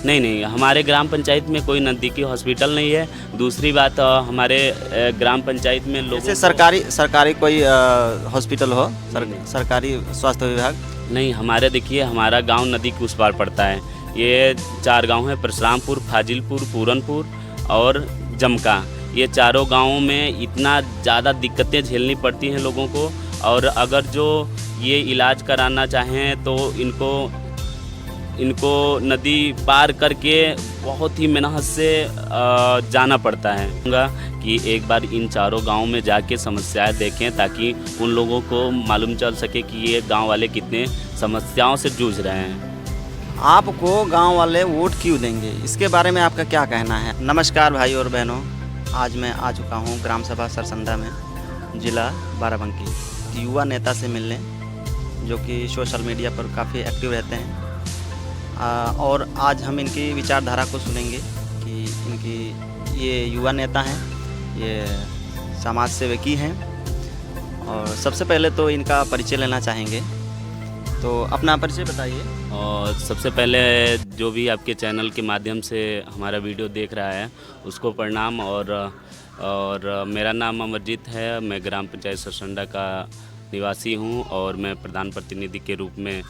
नहीं नहीं, हमारे ग्राम पंचायत में कोई नज़दीकी हॉस्पिटल नहीं है। दूसरी बात हमारे ग्राम पंचायत में लोगों जैसे को सरकारी कोई हॉस्पिटल हो, नहीं। सरकारी स्वास्थ्य विभाग। नहीं, हमारे देखिए हमारा गांव नदी के उस पार पड़ता है। ये 4 गांव हैं, परशुरामपुर, फाजिलपुर, पूरनपुर और जमका। ये चारों गांवों में इतना ज़्यादा दिक्कतें झेलनी पड़ती हैं लोगों को। और अगर जो ये इलाज कराना चाहें तो इनको नदी पार करके बहुत ही मेहनत से जाना पड़ता है। कि एक बार इन चारों गांवों में जाके समस्याएं देखें ताकि उन लोगों को मालूम चल सके कि ये गांव वाले कितने समस्याओं से जूझ रहे हैं। आपको गांव वाले वोट क्यों देंगे, इसके बारे में आपका क्या कहना है? नमस्कार भाई और बहनों, आज मैं आ चुका हूं ग्राम सभा सरसंडा में, जिला बाराबंकी, युवा नेता से मिलने, जो कि सोशल मीडिया पर काफ़ी एक्टिव रहते हैं। और आज हम इनकी विचारधारा को सुनेंगे कि इनकी ये युवा नेता हैं, ये समाज सेवकी हैं। और सबसे पहले तो इनका परिचय लेना चाहेंगे, तो अपना परिचय बताइए। और सबसे पहले जो भी आपके चैनल के माध्यम से हमारा वीडियो देख रहा है उसको प्रणाम। और मेरा नाम अमरजीत है, मैं ग्राम पंचायत सरसंडा का निवासी हूं और मैं प्रधान प्रतिनिधि के रूप में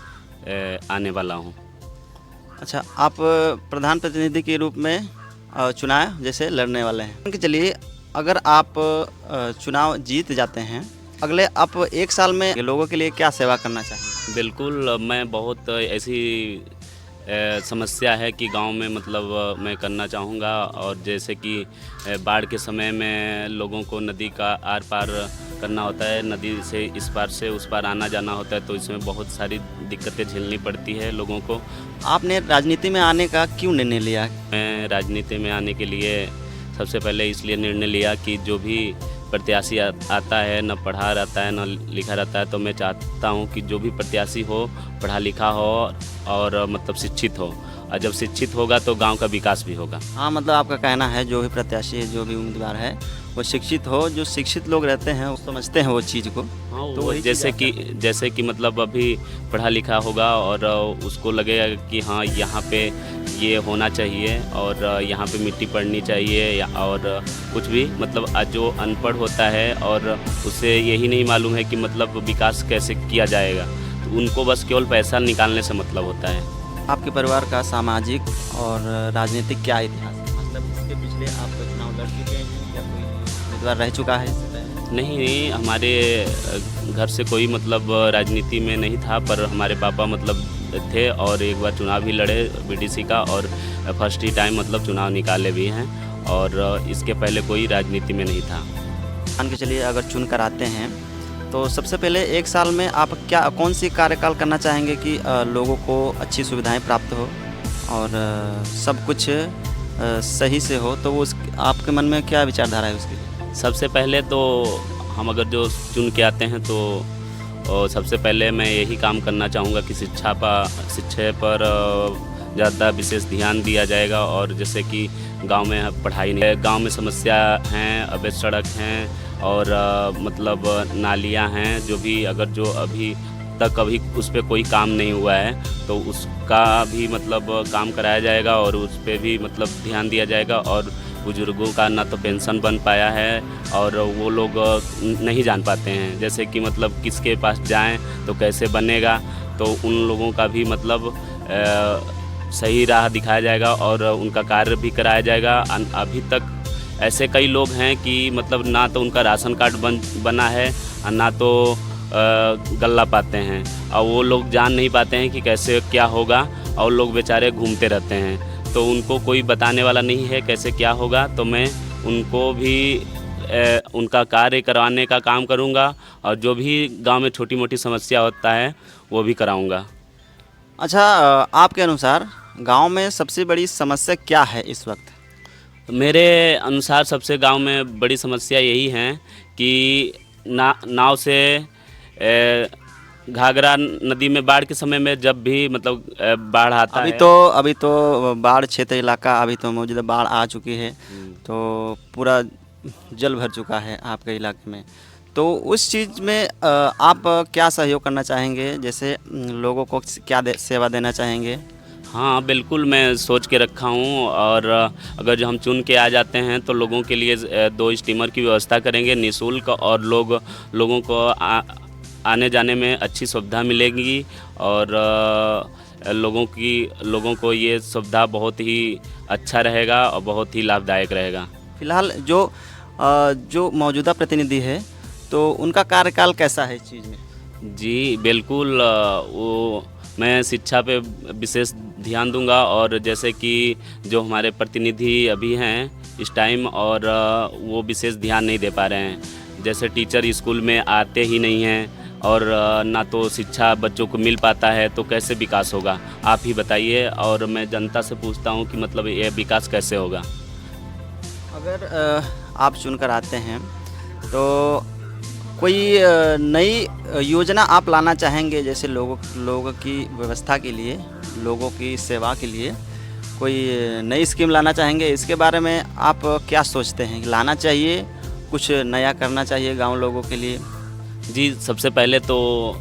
आने वाला हूं। अच्छा, आप प्रधान प्रतिनिधि के रूप में चुनाव जैसे लड़ने वाले हैं। चलिए, अगर आप चुनाव जीत जाते हैं, अगले आप 1 साल में लोगों के लिए क्या सेवा करना चाहेंगे? बिल्कुल, मैं बहुत ऐसी समस्या है कि गांव में मतलब मैं करना चाहूँगा। और जैसे कि बाढ़ के समय में लोगों को नदी का आर पार करना होता है, नदी से इस पार से उस पार आना जाना होता है, तो इसमें बहुत सारी दिक्कतें झेलनी पड़ती है लोगों को। आपने राजनीति में आने का क्यों निर्णय लिया? मैं राजनीति में आने के लिए सबसे पहले इसलिए निर्णय लिया कि जो भी प्रत्याशी आता है, न पढ़ा रहता है न लिखा रहता है, तो मैं चाहता हूं कि जो भी प्रत्याशी हो पढ़ा लिखा हो और मतलब शिक्षित हो। और जब शिक्षित होगा तो गांव का विकास भी होगा। हाँ, मतलब आपका कहना है जो भी प्रत्याशी है, जो भी उम्मीदवार है, वो शिक्षित हो। जो शिक्षित लोग रहते हैं वो समझते हैं वो चीज़ को। हाँ, तो वही जैसे कि मतलब अभी पढ़ा लिखा होगा और उसको लगेगा कि हाँ यहाँ पे ये होना चाहिए और यहाँ पे मिट्टी पड़नी चाहिए और कुछ भी मतलब जो अनपढ़ होता है और उसे यही नहीं मालूम है कि मतलब विकास कैसे किया जाएगा, तो उनको बस केवल पैसा निकालने से मतलब होता है। आपके परिवार का सामाजिक और राजनीतिक क्या इतिहास है? मतलब इसके पिछले आप चुनाव लड़ चुके हैं या कोई उम्मीदवार रह चुका है इससे पहले? नहीं, हमारे घर से कोई मतलब राजनीति में नहीं था, पर हमारे पापा मतलब थे और एक बार चुनाव भी लड़े बीडीसी का और फर्स्ट ही टाइम मतलब चुनाव निकाले भी हैं। और इसके पहले कोई राजनीति में नहीं था। मान के चलिए, अगर चुन कर आते हैं तो सबसे पहले 1 साल में आप कौन सी कार्यकाल करना चाहेंगे कि लोगों को अच्छी सुविधाएं प्राप्त हो और सब कुछ सही से हो? तो वो आपके मन में क्या विचारधारा है उसके लिए? सबसे पहले तो हम अगर जो चुन के आते हैं तो सबसे पहले मैं यही काम करना चाहूँगा कि शिक्षा पर ज़्यादा विशेष ध्यान दिया जाएगा। और जैसे कि गांव में पढ़ाई नहीं है, गांव में समस्या हैं, अवैध सड़क हैं और मतलब नालियां हैं, जो भी जो अभी तक उस पर कोई काम नहीं हुआ है तो उसका भी मतलब काम कराया जाएगा और उस पर भी मतलब ध्यान दिया जाएगा। और बुजुर्गों का ना तो पेंशन बन पाया है और वो लोग नहीं जान पाते हैं, जैसे कि मतलब किसके पास जाएं तो कैसे बनेगा, तो उन लोगों का भी मतलब सही राह दिखाया जाएगा और उनका कार्य भी कराया जाएगा। अभी तक ऐसे कई लोग हैं कि मतलब ना तो उनका राशन कार्ड बना है और ना तो गल्ला पाते हैं, और वो लोग जान नहीं पाते हैं कि कैसे क्या होगा और लोग बेचारे घूमते रहते हैं, तो उनको कोई बताने वाला नहीं है कैसे क्या होगा। तो मैं उनको भी उनका कार्य करवाने का काम करूँगा और जो भी गांव में छोटी मोटी समस्या होता है वो भी कराऊँगा। अच्छा, आपके अनुसार गांव में सबसे बड़ी समस्या क्या है इस वक्त? मेरे अनुसार सबसे गांव में बड़ी समस्या यही है कि नाव से घाघरा नदी में बाढ़ के समय में जब भी मतलब बाढ़ आता है। अभी तो बाढ़ क्षेत्र इलाका अभी तो मौजूदा बाढ़ आ चुकी है, तो पूरा जल भर चुका है आपके इलाके में। तो उस चीज़ में आप क्या सहयोग करना चाहेंगे? जैसे लोगों को क्या सेवा देना चाहेंगे? हाँ, बिल्कुल मैं सोच के रखा हूँ और अगर जो हम चुन के आ जाते हैं तो लोगों के लिए 2 स्टीमर की व्यवस्था करेंगे निःशुल्क और लोगों को आने जाने में अच्छी सुविधा मिलेगी और लोगों को ये सुविधा बहुत ही अच्छा रहेगा और बहुत ही लाभदायक रहेगा। फिलहाल जो मौजूदा प्रतिनिधि है तो उनका कार्यकाल कैसा है इस चीज़ में? जी, बिल्कुल वो मैं शिक्षा पे विशेष ध्यान दूंगा और जैसे कि जो हमारे प्रतिनिधि अभी हैं इस टाइम और वो विशेष ध्यान नहीं दे पा रहे हैं। जैसे टीचर स्कूल में आते ही नहीं हैं और ना तो शिक्षा बच्चों को मिल पाता है तो कैसे विकास होगा? आप ही बताइए और मैं जनता से पूछता हूँ कि मतलब ये विकास कैसे होगा? अगर आप चुनकर आते हैं तो कोई नई योजना आप लाना चाहेंगे जैसे लोगों की व्यवस्था के लिए, लोगों की सेवा के लिए कोई नई स्कीम लाना चाहेंगे? इसके बारे में आप क्या सोचते हैं? लाना चाहिए, कुछ नया करना चाहिए गांव लोगों के लिए? जी, सबसे पहले तो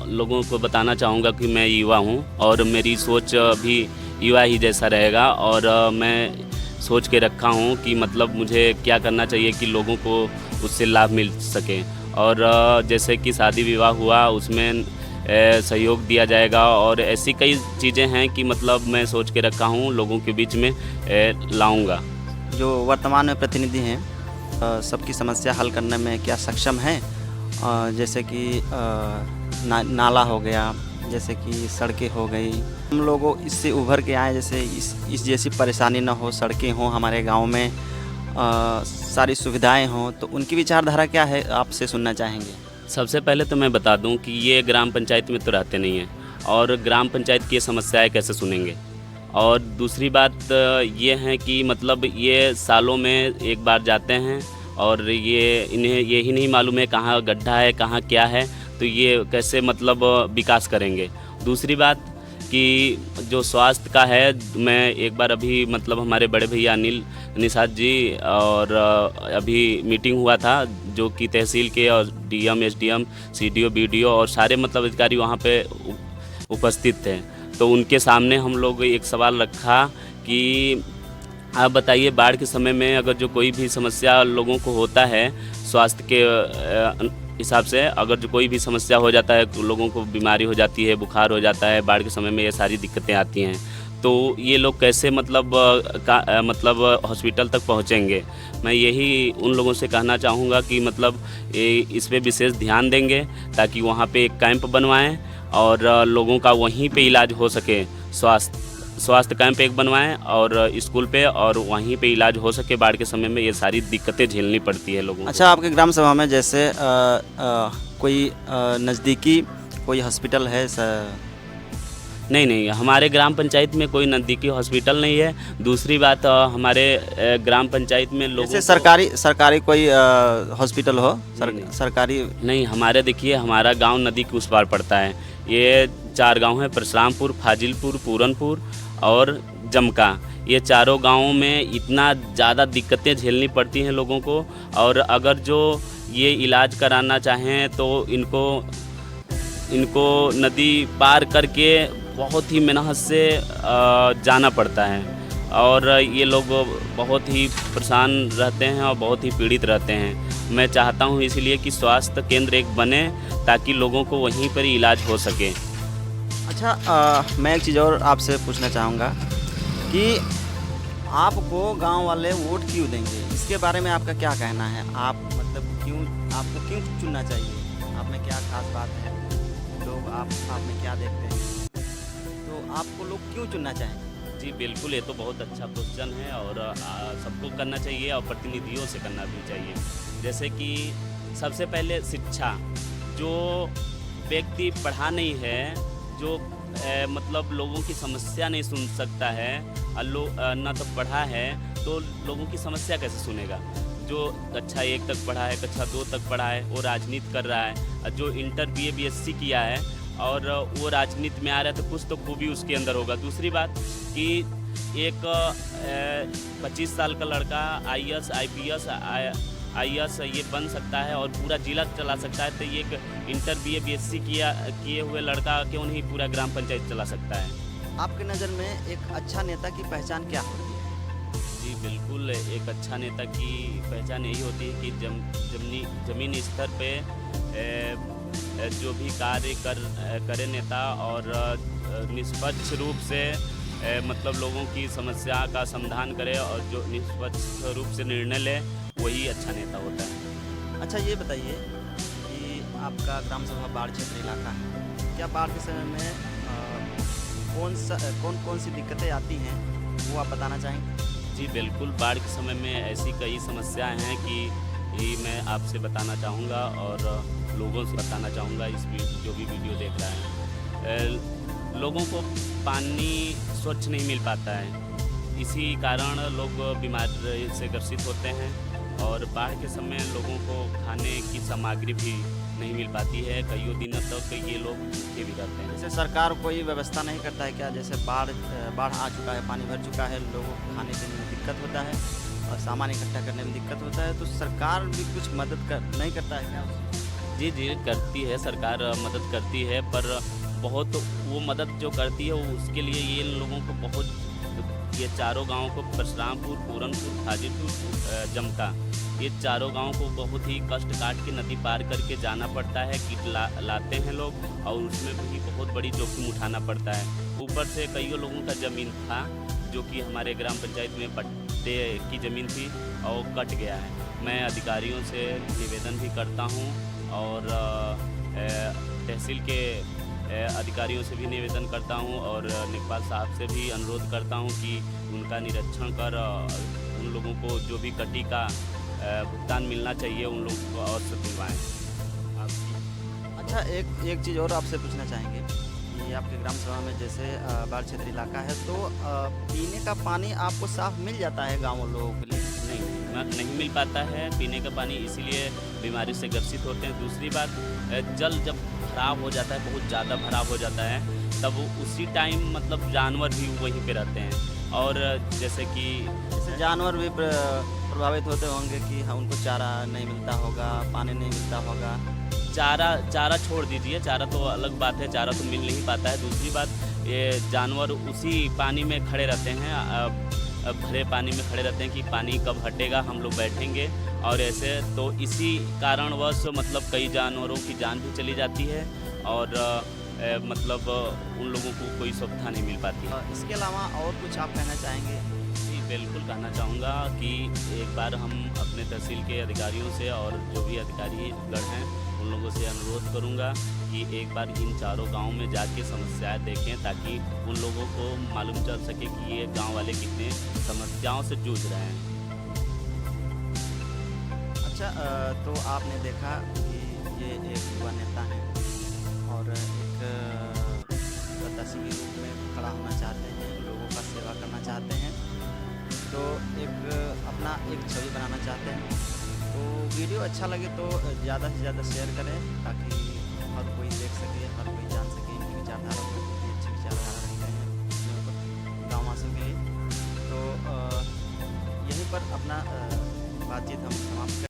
लोगों को बताना चाहूँगा कि मैं युवा हूँ और मेरी सोच भी युवा ही जैसा रहेगा और मैं सोच के रखा हूँ कि मतलब मुझे क्या करना चाहिए कि लोगों को उससे लाभ मिल सके और जैसे कि शादी विवाह हुआ उसमें सहयोग दिया जाएगा और ऐसी कई चीज़ें हैं कि मतलब मैं सोच के रखा हूँ लोगों के बीच में लाऊंगा। जो वर्तमान में प्रतिनिधि हैं सबकी समस्या हल करने में क्या सक्षम हैं? जैसे कि नाला हो गया, जैसे कि सड़कें हो गई, हम लोगों इससे उभर के आए, जैसे इस जैसी परेशानी ना हो, सड़कें हों हमारे गांव में, सारी सुविधाएं हों, तो उनकी विचारधारा क्या है आपसे सुनना चाहेंगे। सबसे पहले तो मैं बता दूं कि ये ग्राम पंचायत में तो रहते नहीं हैं और ग्राम पंचायत की समस्याएं कैसे सुनेंगे और दूसरी बात ये है कि मतलब ये सालों में एक बार जाते हैं और इन्हें यही नहीं मालूम है कहाँ गड्ढा है कहाँ क्या है, तो ये कैसे मतलब विकास करेंगे। दूसरी बात कि जो स्वास्थ्य का है, मैं एक बार अभी मतलब हमारे बड़े भैया अनिल निषाद जी और अभी मीटिंग हुआ था जो कि तहसील के और डीएम, एसडीएम, सीडीओ, बीडीओ और सारे मतलब अधिकारी वहाँ पे उपस्थित थे। तो उनके सामने हम लोग एक सवाल रखा कि आप बताइए बाढ़ के समय में अगर जो कोई भी समस्या लोगों को होता है स्वास्थ्य के हिसाब से, अगर जो कोई भी समस्या हो जाता है तो लोगों को बीमारी हो जाती है, बुखार हो जाता है, बाढ़ के समय में ये सारी दिक्कतें आती हैं, तो ये लोग कैसे मतलब हॉस्पिटल तक पहुंचेंगे। मैं यही उन लोगों से कहना चाहूँगा कि मतलब इस पे विशेष ध्यान देंगे ताकि वहाँ पे एक कैंप बनवाएं और लोगों का वहीं पे इलाज हो सके। स्वास्थ्य कैंप एक बनवाएं और स्कूल पे और वहीं पे इलाज हो सके। बाढ़ के समय में ये सारी दिक्कतें झेलनी पड़ती है लोगों को। अच्छा, आपके ग्राम सभा में जैसे कोई नज़दीकी कोई हॉस्पिटल है नहीं, हमारे ग्राम पंचायत में कोई नज़दीकी हॉस्पिटल नहीं है। दूसरी बात हमारे ग्राम पंचायत में लोगों जैसे सरकारी कोई हॉस्पिटल हो सरकारी नहीं। हमारे देखिए हमारा गांव नदी के उस पार पड़ता है। ये 4 गांव हैं, परशुरामपुर, फाजिलपुर, पूरनपुर और जमका। ये चारों गांवों में इतना ज़्यादा दिक्कतें झेलनी पड़ती हैं लोगों को और अगर जो ये इलाज कराना चाहें तो इनको नदी पार करके बहुत ही मेहनत से जाना पड़ता है और ये लोग बहुत ही परेशान रहते हैं और बहुत ही पीड़ित रहते हैं। मैं चाहता हूँ इसलिए कि स्वास्थ्य केंद्र एक बने ताकि लोगों को वहीं पर ही इलाज हो सके। अच्छा, मैं एक चीज़ और आपसे पूछना चाहूँगा कि आपको गांव वाले वोट क्यों देंगे, इसके बारे में आपका क्या कहना है? आप मतलब आपको क्यों चुनना चाहिए? आप में क्या खास बात है? लोग आप में क्या देखते हैं तो आपको लोग क्यों चुनना चाहेंगे? जी बिल्कुल, ये तो बहुत अच्छा क्वेश्चन है और सबको करना चाहिए और प्रतिनिधियों से करना भी चाहिए। जैसे कि सबसे पहले शिक्षा, जो व्यक्ति पढ़ा नहीं है, जो मतलब लोगों की समस्या नहीं सुन सकता है, ना तो पढ़ा है तो लोगों की समस्या कैसे सुनेगा। जो कक्षा 1 तक पढ़ा है, कक्षा 2 तक पढ़ा है, वो राजनीति कर रहा है। जो इंटर BA BSc किया है और वो राजनीति में आ रहा है तो कुछ तो खूबी उसके अंदर होगा। दूसरी बात कि एक 25 साल का लड़का IAS IPS ये बन सकता है और पूरा जिला चला सकता है, तो ये एक इंटर BA BSc किए हुए लड़का क्यों नहीं पूरा ग्राम पंचायत चला सकता है। आपकी नज़र में एक अच्छा नेता की पहचान क्या होती है? जी बिल्कुल, एक अच्छा नेता की पहचान यही होती है कि ज़मीनी स्तर पे जो भी कार्य करे नेता और निष्पक्ष रूप से मतलब लोगों की समस्या का समाधान करे और जो निष्पक्ष रूप से निर्णय ले, वही अच्छा नेता होता है। अच्छा ये बताइए कि आपका ग्राम सभा बाढ़ क्षेत्र इलाका है। क्या बाढ़ के समय में कौन सी दिक्कतें आती हैं, वो आप बताना चाहेंगे? जी बिल्कुल, बाढ़ के समय में ऐसी कई समस्याएं हैं कि मैं आपसे बताना चाहूँगा और लोगों से बताना चाहूँगा जो भी वीडियो देख रहा है। लोगों को पानी स्वच्छ नहीं मिल पाता है, इसी कारण लोग बीमारी से ग्रसित होते हैं और बाढ़ के समय लोगों को खाने की सामग्री भी नहीं मिल पाती है। कईयों दिनों तक ये लोग भूखे भी रहते हैं। जैसे सरकार कोई व्यवस्था नहीं करता है क्या? जैसे बाढ़ आ चुका है, पानी भर चुका है, लोगों को खाने पीने में दिक्कत होता है और सामान इकट्ठा करने में दिक्कत होता है, तो सरकार भी कुछ मदद नहीं करता है क्या? जी, करती है, सरकार मदद करती है, पर बहुत वो मदद जो करती है वो उसके लिए ये लोगों को बहुत, ये चारों गाँव को, परशुरामपुर, पूरनपुर, हाजीपुर, जमका, ये चारों गाँव को बहुत ही कष्ट काट के नदी पार करके जाना पड़ता है। किट लाते हैं लोग और उसमें भी बहुत बड़ी जोखिम उठाना पड़ता है। ऊपर से कईयों लोगों का ज़मीन था जो कि हमारे ग्राम पंचायत में पट्टे की ज़मीन थी और कट गया है। मैं अधिकारियों से निवेदन भी करता हूँ और तहसील के अधिकारियों से भी निवेदन करता हूँ और लेखपाल साहब से भी अनुरोध करता हूँ कि उनका निरीक्षण कर उन लोगों को जो भी कटी का भुगतान मिलना चाहिए उन लोगों को अवश्य दिलवाएँ। अच्छा एक चीज़ और आपसे पूछना चाहेंगे कि आपके ग्राम सभा में जैसे बाढ़ क्षेत्र इलाका है, तो पीने का पानी आपको साफ मिल जाता है गाँव लोगों के लिए? नहीं मिल पाता है पीने का पानी, इसीलिए बीमारी से ग्रसित होते हैं। दूसरी बात, जल जब खराब हो जाता है, बहुत ज़्यादा खराब हो जाता है, तब उसी टाइम मतलब जानवर भी वहीं पे रहते हैं और जैसे जानवर भी प्रभावित होते होंगे कि हाँ, उनको चारा नहीं मिलता होगा, पानी नहीं मिलता होगा। चारा छोड़ दीजिए, चारा तो अलग बात है, चारा तो मिल नहीं पाता है। दूसरी बात, ये जानवर उसी पानी में खड़े रहते हैं, भरे पानी में खड़े रहते हैं कि पानी कब हटेगा, हम लोग बैठेंगे, और ऐसे तो इसी कारणवश मतलब कई जानवरों की जान भी चली जाती है और मतलब उन लोगों को कोई सुविधा नहीं मिल पाती है। इसके अलावा और कुछ आप कहना चाहेंगे? जी बिल्कुल कहना चाहूँगा कि एक बार हम अपने तहसील के अधिकारियों से और जो भी अधिकारीगण हैं उन लोगों से अनुरोध करूँगा कि एक बार इन चारों गाँव में जाके समस्याएं देखें, ताकि उन लोगों को मालूम चल सके कि ये गाँव वाले कितने समस्याओं से जूझ रहे हैं। अच्छा, तो आपने देखा कि ये एक युवा नेता हैं और एक प्रत्याशी के रूप में खड़ा होना चाहते हैं, लोगों का सेवा करना चाहते हैं, तो अपना एक छवि बनाना चाहते हैं। तो वीडियो अच्छा लगे तो ज़्यादा से ज़्यादा शेयर करें ताकि हर कोई देख सके, हर कोई जान सके इनकी विचारधारा को, कितनी अच्छी विचारधारा रखते हैं गाँव वासियों के लिए। तो यहीं पर अपना बातचीत हम समाप्त करें।